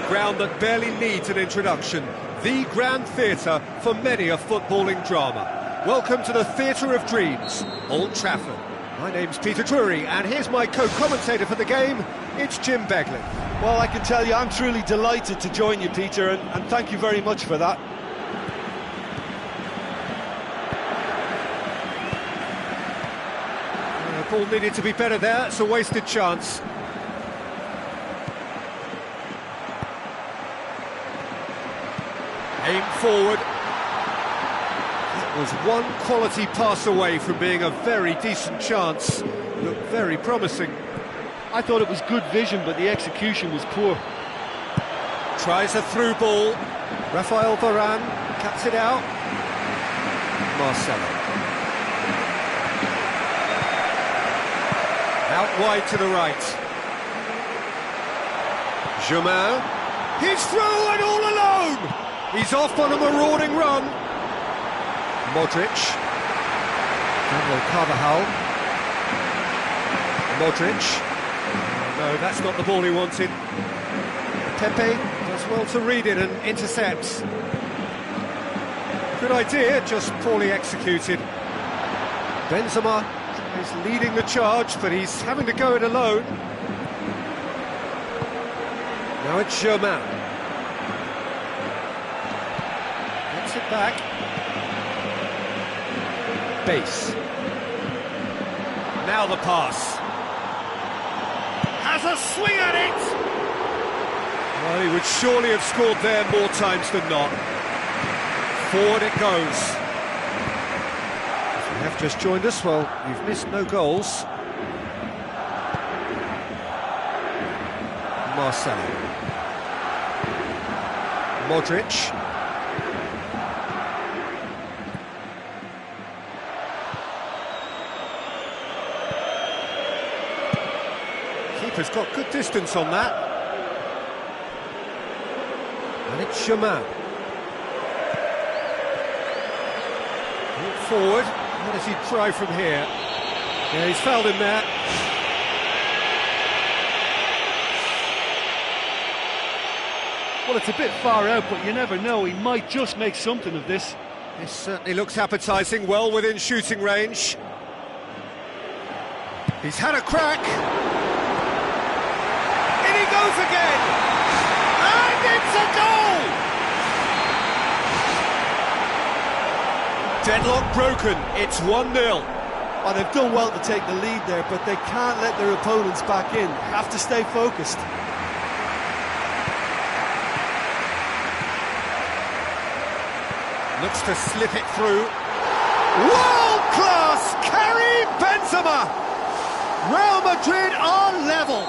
ground that barely needs an introduction. The grand theatre for many a footballing drama. Welcome to the Theatre of Dreams, Old Trafford. My name's Peter Drury, and here's my co-commentator for the game, it's Jim Beglin. Well, I can tell you I'm truly delighted to join you, Peter, and thank you very much for that. The ball needed to be better there, it's a wasted chance. Aim forward. That was one quality pass away from being a very decent chance. Looked very promising. I thought it was good vision, but the execution was poor. Tries a through ball. Rafael Varane cuts it out. Marcelo. Out wide to the right. Germain. He's through and all alone! He's off on a marauding run. Modric. Daniel Carvajal. Modric. No, that's not the ball he wanted. Pepe does well to read it and intercepts. Good idea, just poorly executed. Benzema is leading the charge, but he's having to go it alone. Now it's Germain. Gets it back. Base. Now the pass. Has a swing at it! Well, he would surely have scored there more times than not. Forward it goes. If you have just joined us, well, you've missed no goals. Marcelo. Modric. Keeper's got good distance on that. And it's Germain. Forward. How does he try from here? Yeah, he's fouled him there. Well, it's a bit far out, but you never know. He might just make something of this. This certainly looks appetising, well within shooting range. He's had a crack. In he goes again. And it's a goal! Deadlock broken, it's 1-0. Oh, they've done well to take the lead there, but they can't let their opponents back in. Have to stay focused. Looks to slip it through. World-class Karim Benzema! Real Madrid are level.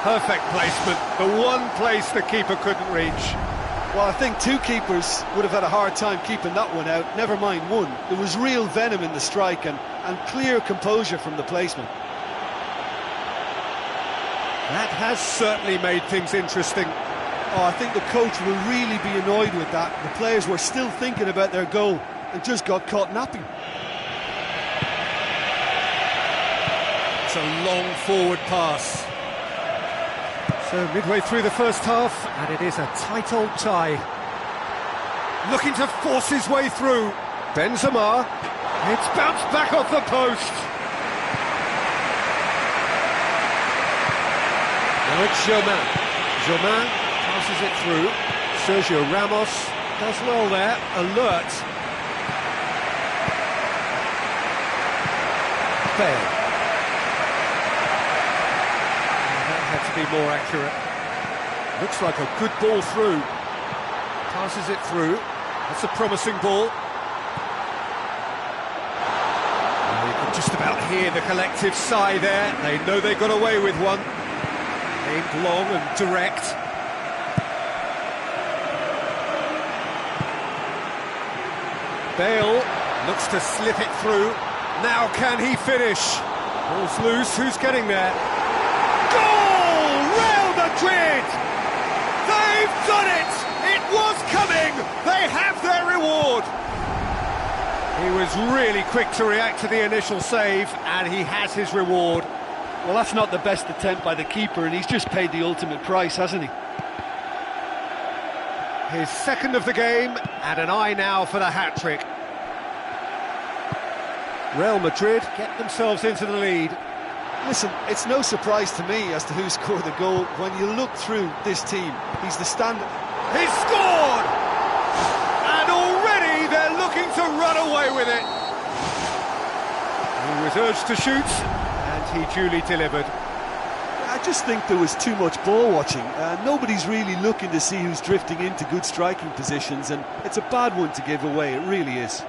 Perfect placement, the one place the keeper couldn't reach. Well, I think two keepers would have had a hard time keeping that one out, never mind one. There was real venom in the strike and clear composure from the placement. That has certainly made things interesting. Oh, I think the coach will really be annoyed with that. The players were still thinking about their goal and just got caught napping. It's a long forward pass. So midway through the first half, and it is a tight old tie. Looking to force his way through. Benzema. It's bounced back off the post. Now it's Germain. Germain passes it through. Sergio Ramos does well there. Alert. Bale. To be more accurate. Looks like a good ball through. Passes it through. That's a promising ball. Oh, you can just about hear the collective sigh there. They know they got away with one. Aimed long and direct. Bale looks to slip it through. Now can he finish? Ball's loose. Who's getting there? Madrid! They've done it! It was coming! They have their reward! He was really quick to react to the initial save, and he has his reward. Well, that's not the best attempt by the keeper, and he's just paid the ultimate price, hasn't he? His second of the game, and an eye now for the hat-trick. Real Madrid get themselves into the lead. Listen, it's no surprise to me as to who scored the goal. When you look through this team, he's the standard. He's scored! And already they're looking to run away with it. He was urged to shoot, and he duly delivered. I just think there was too much ball watching. Nobody's really looking to see who's drifting into good striking positions, and it's a bad one to give away, it really is.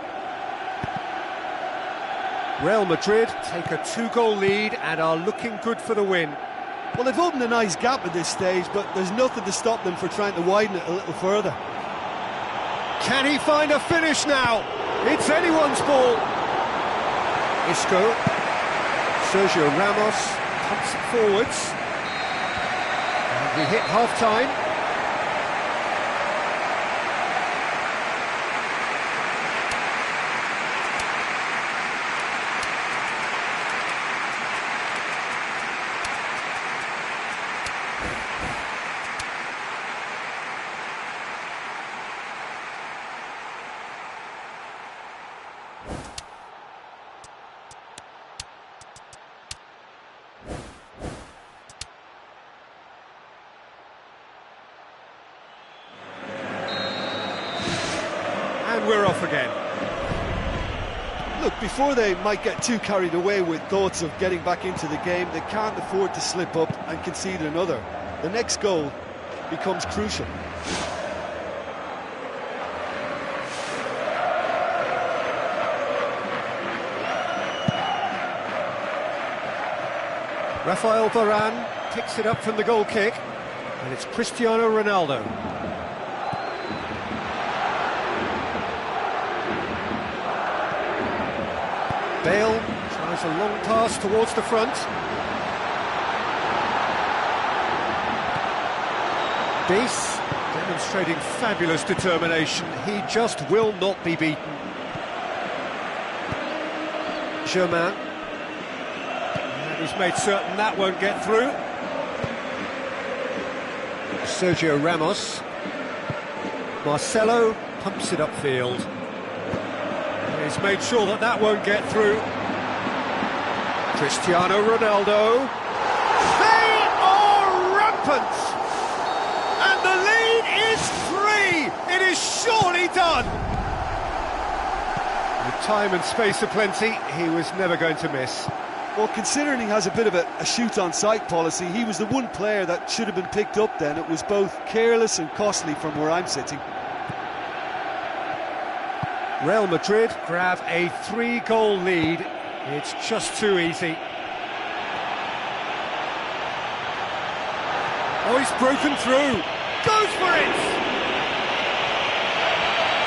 Real Madrid take a 2-goal lead and are looking good for the win. Well, they've opened a nice gap at this stage, but there's nothing to stop them for trying to widen it a little further. Can he find a finish now? It's anyone's ball. Isco, Sergio Ramos pumps it forwards. And we hit half-time. And we're off again. Look, before they might get too carried away with thoughts of getting back into the game, they can't afford to slip up and concede another. The next goal becomes crucial. Rafael Varane picks it up from the goal kick, and it's Cristiano Ronaldo. Bale tries a long pass towards the front. Beast demonstrating fabulous determination. He just will not be beaten. Germain. And he's made certain that won't get through. Sergio Ramos. Marcelo pumps it upfield. He's made sure that that won't get through. Cristiano Ronaldo. They are rampant! And the lead is 3! It is surely done! With time and space aplenty, he was never going to miss. Well, considering he has a bit of a shoot-on-sight policy, he was the one player that should have been picked up then. It was both careless and costly from where I'm sitting. Real Madrid grab a 3-goal lead. It's just too easy. Oh, he's broken through. Goes for it!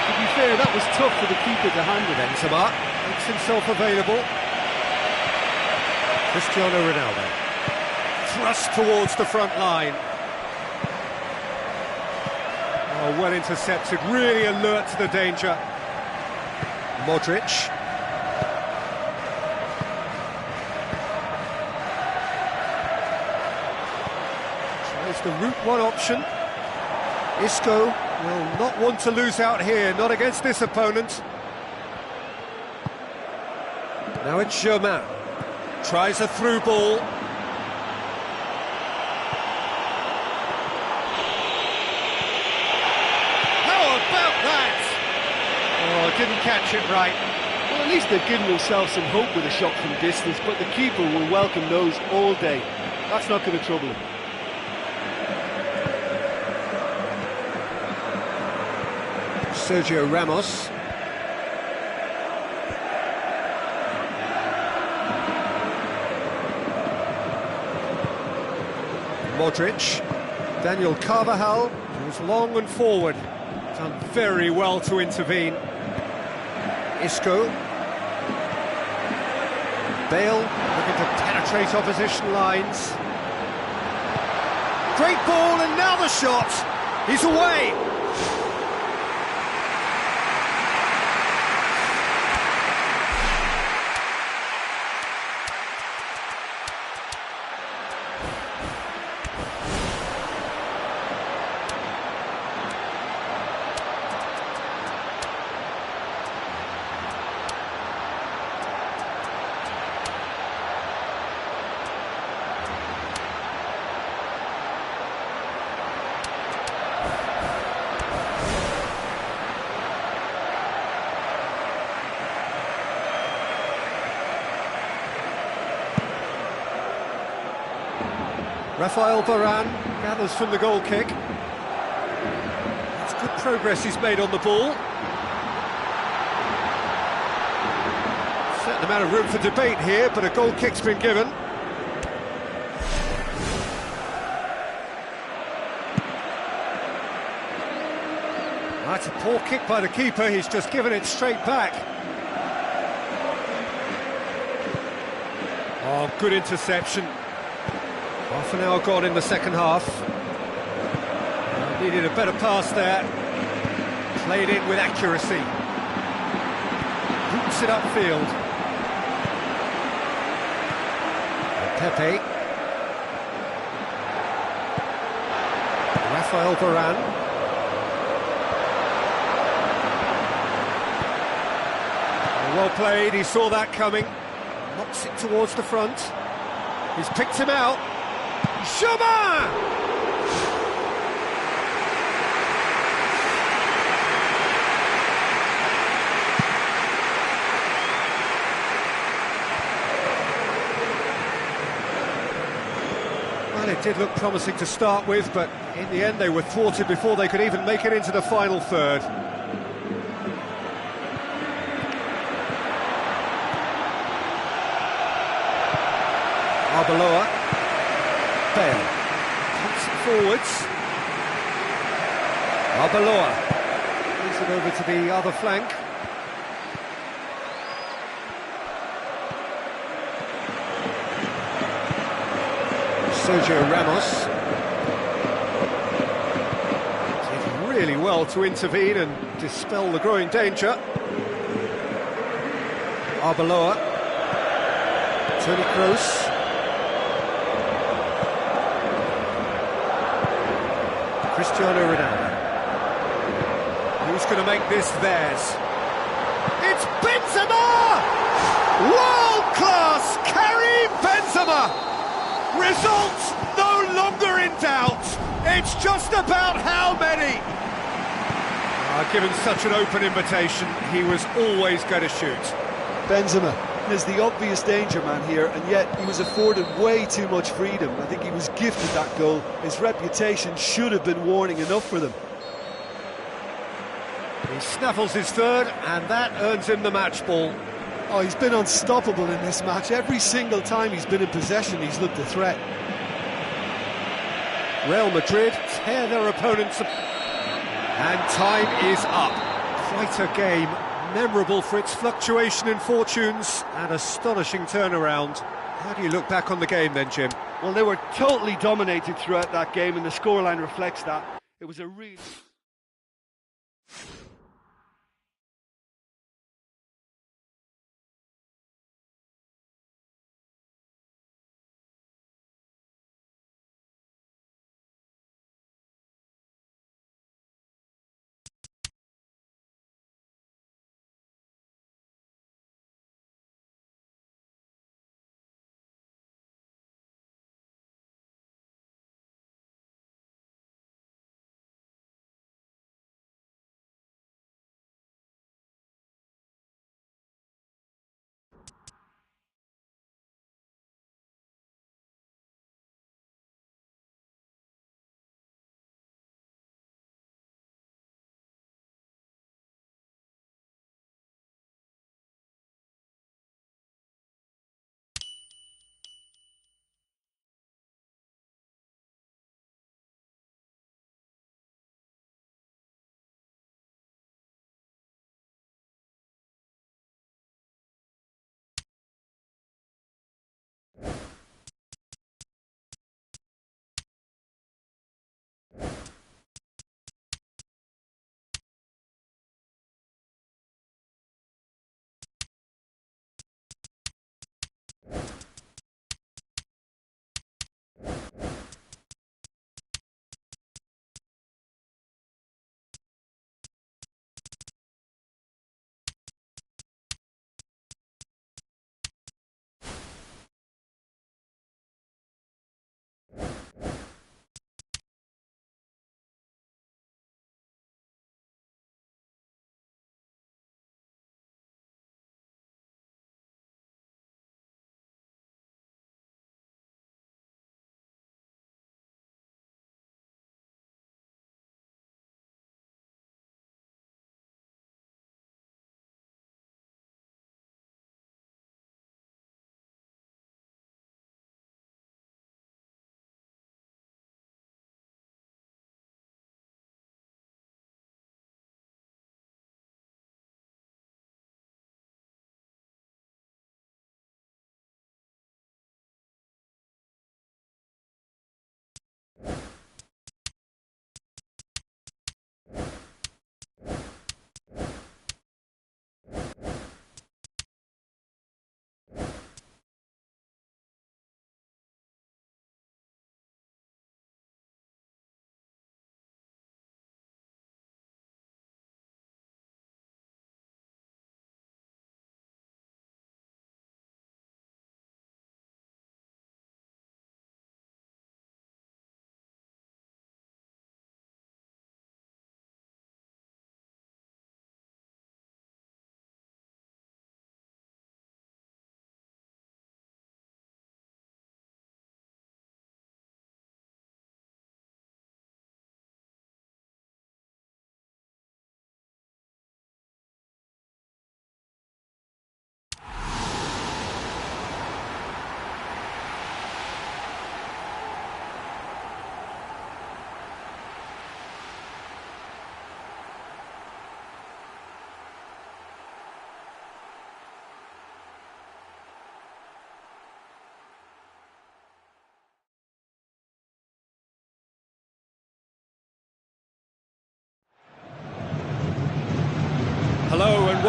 To be fair, that was tough for the keeper to handle. Benzema makes himself available. Cristiano Ronaldo. Thrust towards the front line. Oh, well intercepted, really alert to the danger. Modric. Tries the route one option. Isco will not want to lose out here, not against this opponent. Now it's Germain. Tries a through ball. Didn't catch it right. Well, at least they've given themselves some hope with a shot from distance, but the keeper will welcome those all day. That's not going to trouble him. Sergio Ramos. Modric. Daniel Carvajal was long and forward. Done very well to intervene. Isco. Bale looking to penetrate opposition lines. Great ball, and now the shot. He's away. Rafael Varane gathers from the goal kick. That's good progress he's made on the ball. Certain amount of room for debate here, but a goal kick's been given. That's a poor kick by the keeper, he's just given it straight back. Oh, good interception. Half an hour gone in the second half. Needed a better pass there. Played in with accuracy. Boots it upfield. Pepe. Rafael Varane. Well played, he saw that coming. Knocks it towards the front. He's picked him out. Chauvin! Well, it did look promising to start with, but in the end they were thwarted before they could even make it into the final third. Arbeloa. Bale. Pumps it forwards. Arbeloa. Moves it over to the other flank. Sergio Ramos. Did really well to intervene and dispel the growing danger. Arbeloa. Toni Kroos. Cristiano Ronaldo. Who's going to make this theirs? It's Benzema! World-class Karim Benzema! Results no longer in doubt. It's just about how many. Given such an open invitation, he was always going to shoot. Benzema is the obvious danger man here, and yet he was afforded way too much freedom. I think he was gifted that goal. His reputation should have been warning enough for them. He snaffles his third, and that earns him the match ball. Oh, he's been unstoppable in this match. Every single time he's been in possession, he's looked a threat. Real Madrid tear their opponents apart. And time is up. Quite a game. Memorable for its fluctuation in fortunes and astonishing turnaround. How do you look back on the game then, Jim? Well, they were totally dominated throughout that game, and the scoreline reflects that. It was a really...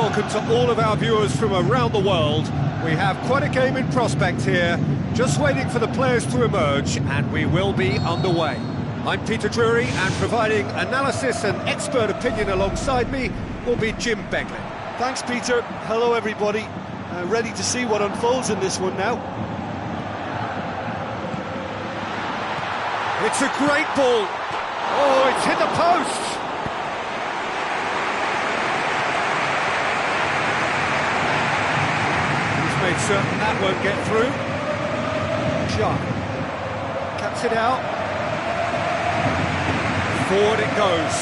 welcome to all of our viewers from around the world. We have quite a game in prospect here, just waiting for the players to emerge, and we will be underway. I'm Peter Drury, and providing analysis and expert opinion alongside me will be Jim Beglin. Thanks, Peter. Hello, everybody. Ready to see what unfolds in this one now. It's a great ball. Oh, it's hit the post. He's made certain that won't get through. John cuts it out. Forward it goes.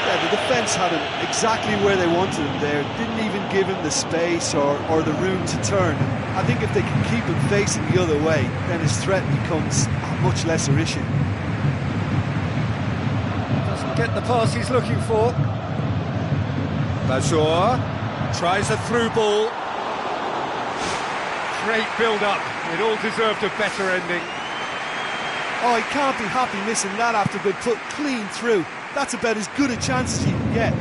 Yeah, the defence had him exactly where they wanted him there. Didn't even give him the space or the room to turn. I think if they can keep him facing the other way, then his threat becomes a much lesser issue. Doesn't get the pass he's looking for. Bazour tries a through ball. Great build-up. It all deserved a better ending. Oh, he can't be happy missing that after being put clean through. That's about as good a chance as you can get.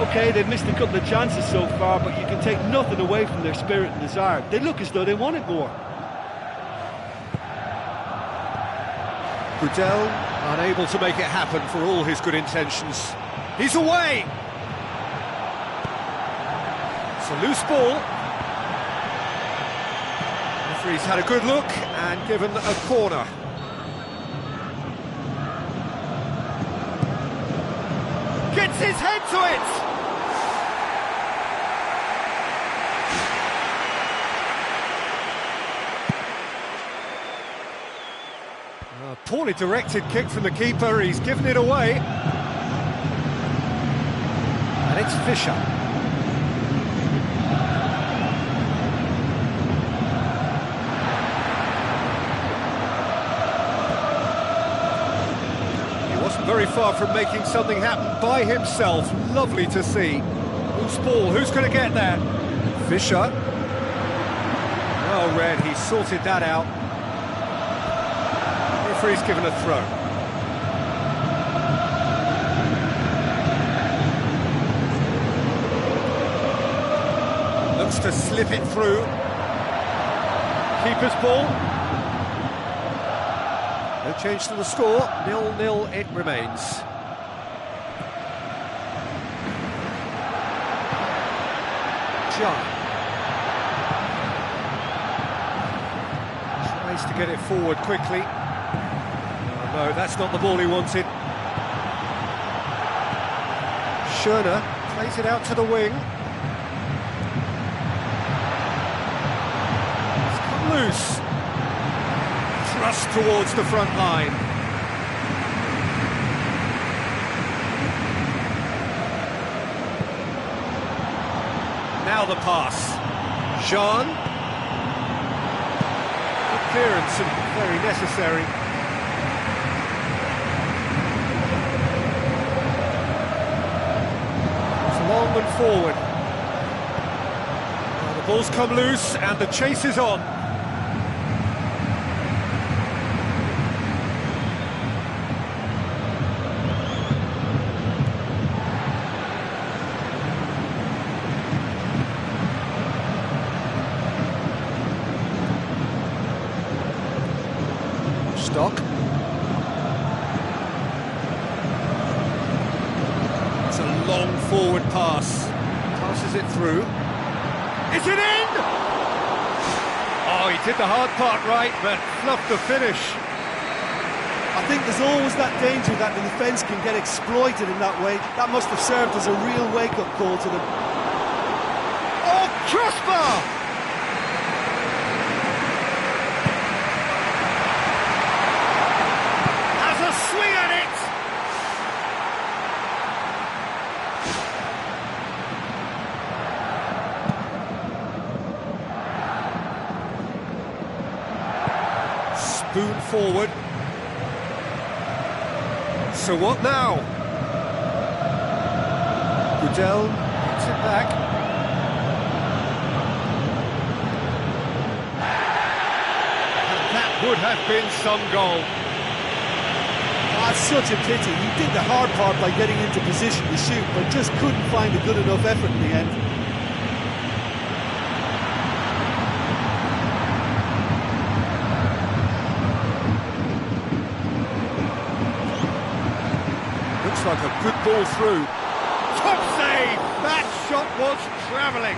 OK, they've missed a couple of chances so far, but you can take nothing away from their spirit and desire. They look as though they want it more. Gudel unable to make it happen for all his good intentions. He's away! It's a loose ball. Referee's had a good look and given a corner. Gets his head to it! A poorly directed kick from the keeper, he's given it away. And it's Fischer. Very far from making something happen by himself. Lovely to see. Loose ball, who's going to get that? Fischer. Well read, he sorted that out. Referee's given a throw. Looks to slip it through. Keeper's ball. No change to the score, 0-0 it remains. John tries to get it forward quickly. Oh, no, that's not the ball he wanted. Schöne plays it out to the wing. It's come loose. Thrust towards the front line. Now the pass. Jean. Good clearance and very necessary. It's long and forward. Well, the ball's come loose and the chase is on. Stock. It's a long forward pass. Passes it through. Is it in? Oh, he did the hard part right, but fluffed the finish. I think there's always that danger that the defence can get exploited in that way. That must have served as a real wake-up call to them. Oh, crossbar! Swing at it! Spoon forward. So what now? Gudel gets it back. And that would have been some goal. I That's such a pity. He did the hard part by getting into position to shoot, but just couldn't find a good enough effort in the end. Looks like a good ball through. Top save! That shot was travelling.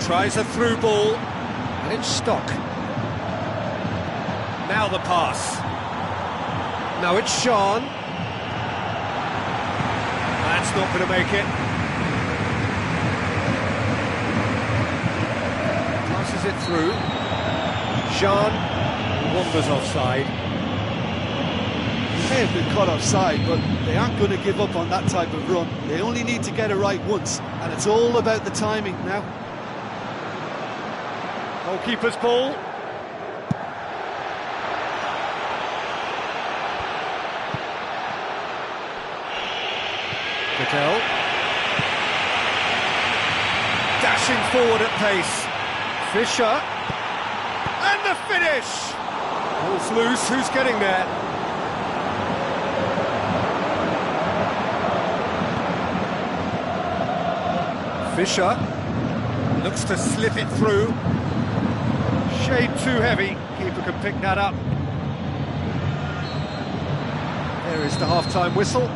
Tries a through ball, and it's Stock. Now the pass. Now it's Sean. That's not going to make it. Passes it through. Sean wanders offside. He may have been caught offside, but they aren't going to give up on that type of run. They only need to get it right once, and it's all about the timing now. Goalkeeper's ball. Patel. Dashing forward at pace. Fisher. And the finish! Ball's loose, who's getting there? Fisher. Looks to slip it through. Shade too heavy, keeper can pick that up. There is the half-time whistle.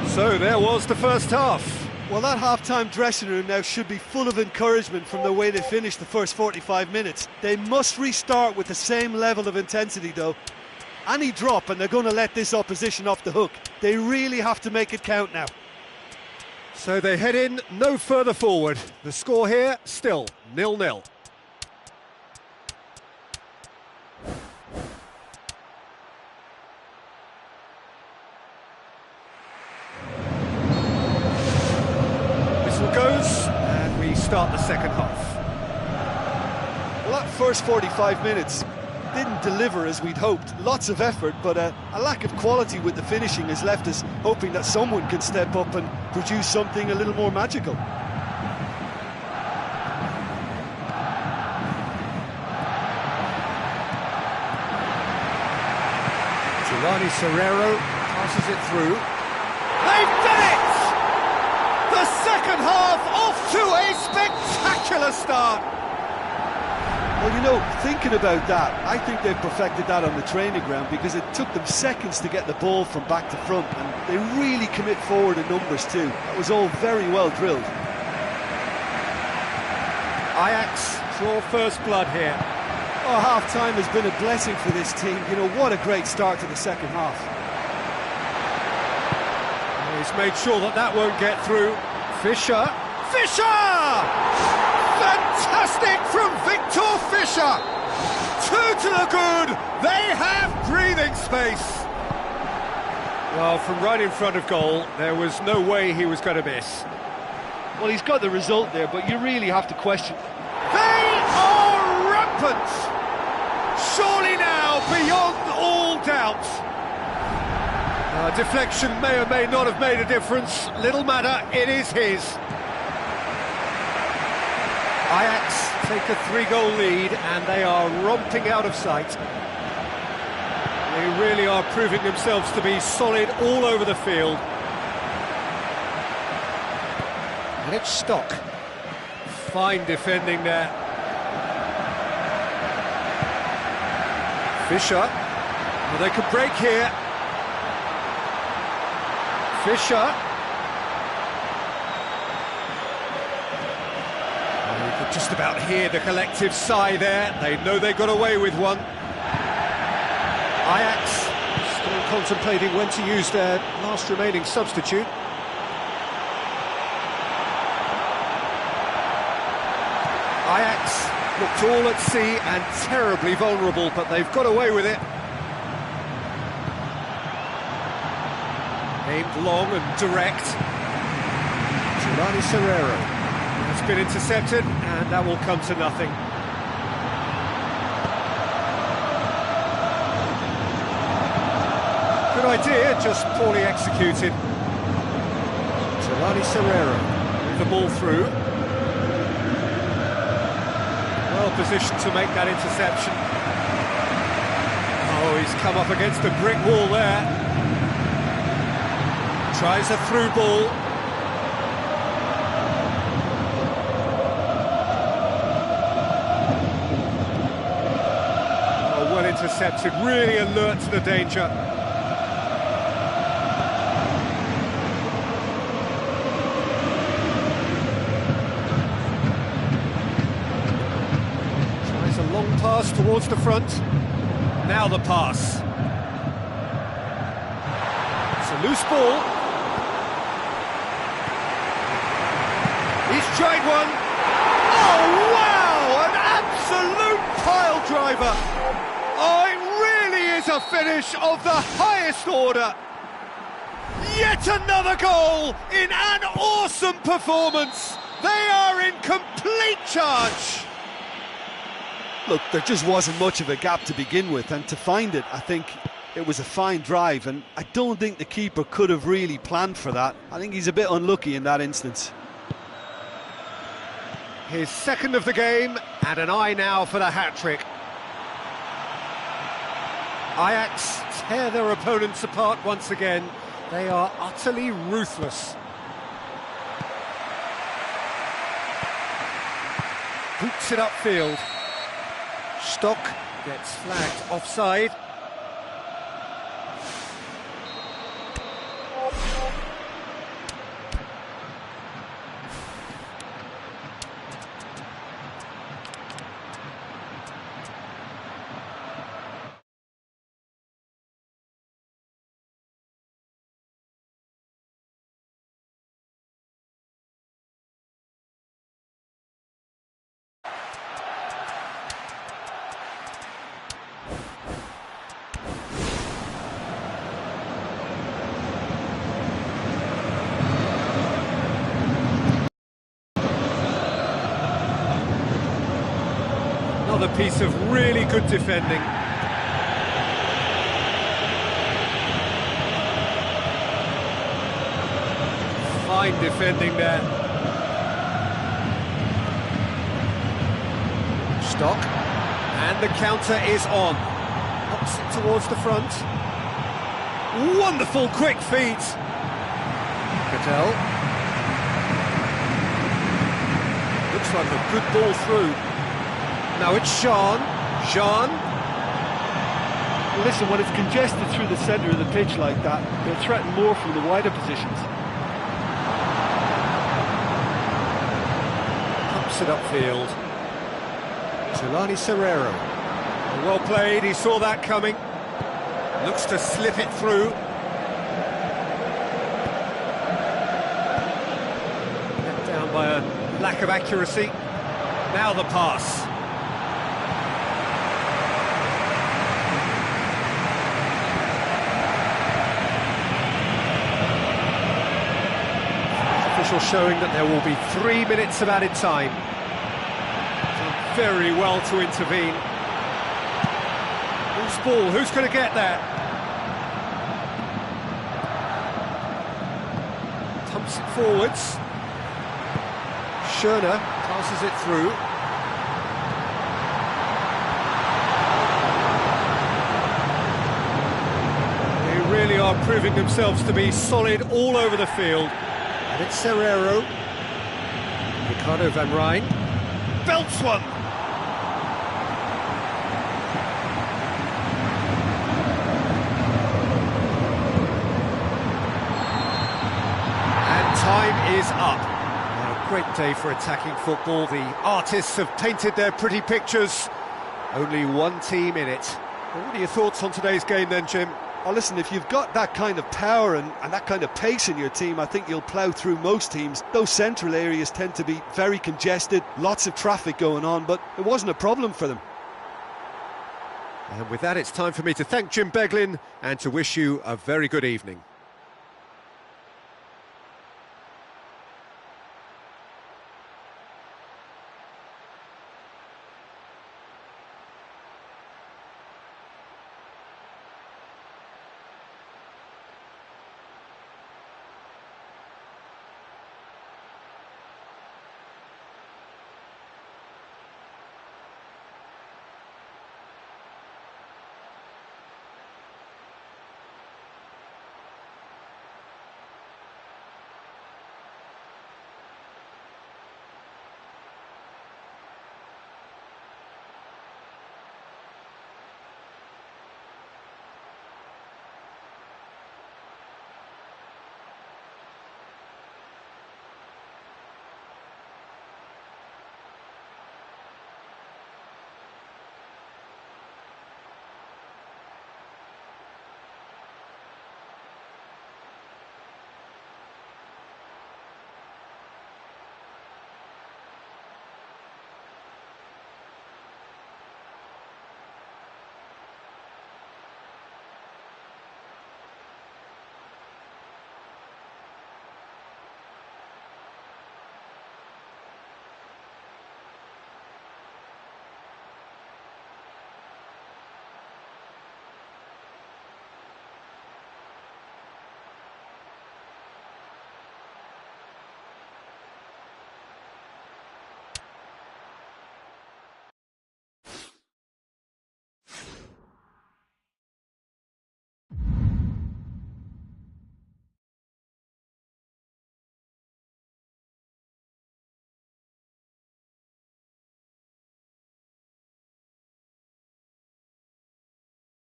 So there was the first half. Well, that half-time dressing room now should be full of encouragement from the way they finished the first 45 minutes. They must restart with the same level of intensity though. Any drop and they're going to let this opposition off the hook. They really have to make it count now. So they head in no further forward. The score here still 0-0. Goes, and we start the second half. Well, that first 45 minutes didn't deliver as we'd hoped. Lots of effort, but a lack of quality with the finishing has left us hoping that someone can step up and produce something a little more magical. Giovanni Serrero passes it through. They've done it! The second half off to a spectacular start. Well, you know, thinking about that, I think they've perfected that on the training ground because it took them seconds to get the ball from back to front, and they really commit forward in numbers too. That was all very well drilled. Ajax draw first blood here. Oh, half-time has been a blessing for this team. You know, what a great start to the second half. He's made sure that that won't get through. Fisher! Fisher! Fantastic from Victor Fisher! Two to the good! They have breathing space! Well, from right in front of goal, there was no way he was going to miss. Well, he's got the result there, but you really have to question. They are rampant! Surely now, beyond all doubt. Deflection may or may not have made a difference. Little matter, it is his. Ajax take a 3-goal lead and they are romping out of sight. They really are proving themselves to be solid all over the field. And it's Stock. Fine defending there. Fisher. Well, they could break here. Fisher. Well, you could just about hear the collective sigh there. They know they got away with one. Ajax still contemplating when to use their last remaining substitute. Ajax looked all at sea and terribly vulnerable, but they've got away with it. Aimed long and direct. Giovanni Serrero has been intercepted, and that will come to nothing. Good idea, just poorly executed. Solani Serrero with the ball through. Well positioned to make that interception. Oh, he's come up against a brick wall there. Tries a through ball. Oh, well intercepted, really alert to the danger. Tries a long pass towards the front. Now the pass. It's a loose ball. He's tried one. Oh, wow! An absolute pile driver. Oh, it really is a finish of the highest order. Yet another goal in an awesome performance. They are in complete charge. Look, there just wasn't much of a gap to begin with, and to find it, I think it was a fine drive, and I don't think the keeper could have really planned for that. I think he's a bit unlucky in that instance. His second of the game, and an eye now for the hat-trick. Ajax tear their opponents apart once again. They are utterly ruthless. Boots it upfield. Stock gets flagged offside. Another piece of really good defending. Fine defending there. Stock. And the counter is on. Pops it towards the front. Wonderful quick feet. Cattell. Looks like a good ball through. Now it's Jean. Jean. Well, listen, when it's congested through the centre of the pitch like that, they'll threaten more from the wider positions. Pumps it upfield. Solani Serrero. Well played, he saw that coming. Looks to slip it through. Let down by a lack of accuracy. Now the pass. Showing that there will be 3 minutes of added time. Done very well to intervene. Loose ball, who's going to get there? Pumps it forwards. Schöne passes it through. They really are proving themselves to be solid all over the field. It's Serrero. Ricardo van Rijn. Belts one! And time is up. What a great day for attacking football. The artists have painted their pretty pictures. Only one team in it. What are your thoughts on today's game then, Jim? Oh, listen, if you've got that kind of power and that kind of pace in your team, I think you'll plough through most teams. Those central areas tend to be very congested, lots of traffic going on, but it wasn't a problem for them. And with that, it's time for me to thank Jim Beglin and to wish you a very good evening.